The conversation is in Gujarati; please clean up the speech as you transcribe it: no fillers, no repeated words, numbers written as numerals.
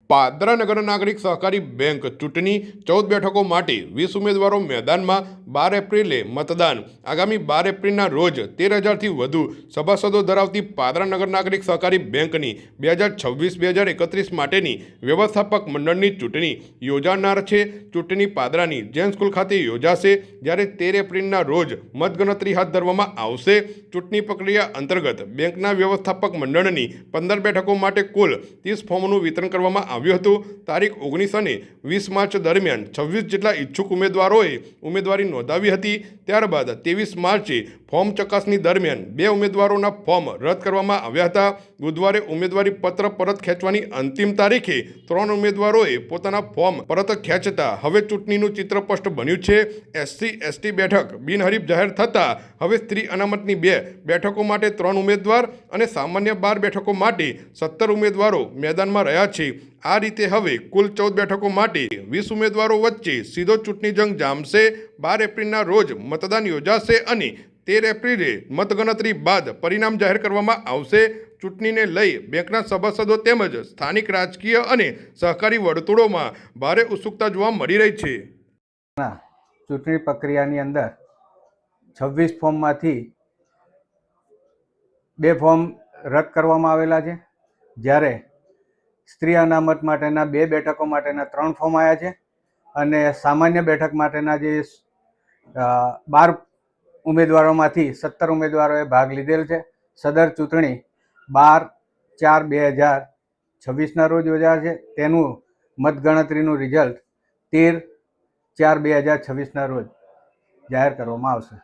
પાદરા નગર નાગરિક સહકારી બેંક ચૂંટણી 14 બેઠકો માટે 20 ઉમેદવારો મેદાનમાં 12 એપ્રિલે મતદાન આગામી 12 એપ્રિલના રોજ 13,000થી વધુ સભાસદો ધરાવતી પાદરા નગર નાગરિક સહકારી બેંકની 2026-2031 માટેની વ્યવસ્થાપક મંડળની ચૂંટણી યોજાનાર છે। ચૂંટણી પાદરાની જૈન સ્કૂલ ખાતે યોજાશે, જ્યારે 13 એપ્રિલના રોજ મતગણતરી હાથ ધરવામાં આવશે। ચૂંટણી પ્રક્રિયા અંતર્ગત બેંકના વ્યવસ્થાપક મંડળની 15 બેઠકો માટે કુલ 30 ફોર્મનું વિતરણ કરવામાં આવ્યું હતું। તારીખ 19 અને 20 માર્ચ દરમિયાન 26 જેટલા ઈચ્છુક ઉમેદવારોએ ઉમેદવારી નોંધાવી હતી। ત્યારબાદ 23 માર્ચે ફોર્મ ચકાસણી દરમિયાન 2 ઉમેદવારોના ફોર્મ રદ કરવામાં આવ્યા હતા। બુધવારે ઉમેદવારી પત્ર પરત ખેંચવાની અંતિમ તારીખે 3 ઉમેદવારોએ પોતાના ફોર્મ પરત ખેંચતા હવે ચૂંટણીનું ચિત્ર સ્પષ્ટ બન્યું છે। SC/ST બેઠક બિનહરીફ જાહેર થતાં હવે સ્ત્રી અનામતની 2 બેઠકો માટે 3 ઉમેદવાર અને સામાન્ય 12 બેઠકો માટે 17 ઉમેદવારો મેદાનમાં રહ્યા છે। આ રીતે હવે કુલ 14 બેઠકો માટે 20 ઉમેદવારો વચ્ચે સીધો ચૂંટણી જંગ જામશે। 12 એપ્રિલના રોજ મતદાન યોજાશે અને 13 એપ્રિલે મતગણતરી બાદ પરિણામ જાહેર કરવામાં આવશે। ચૂંટણીને લઈ બેંકના સભાસદો તેમજ સ્થાનિક રાજકીય અને સહકારી વર્તુળોમાં ભારે ઉત્સુકતા જોવા મળી રહી છે। ચૂંટણી પ્રક્રિયાની અંદર 26 ફોર્મમાંથી 2 ફોર્મ રદ કરવામાં આવેલા છે, જ્યારે સ્ત્રી અનામત માટેના 2 બેઠકો માટેના 3 ફોર્મ આવ્યા છે અને સામાન્ય બેઠક માટેના જે 12 ઉમેદવારોમાંથી 17 ઉમેદવારોએ ભાગ લીધેલ છે। સદર ચૂંટણી 12/4/2026ના રોજ યોજાશે। તેનું મતગણતરીનું રિઝલ્ટ 13/4/2026ના રોજ જાહેર કરવામાં આવશે।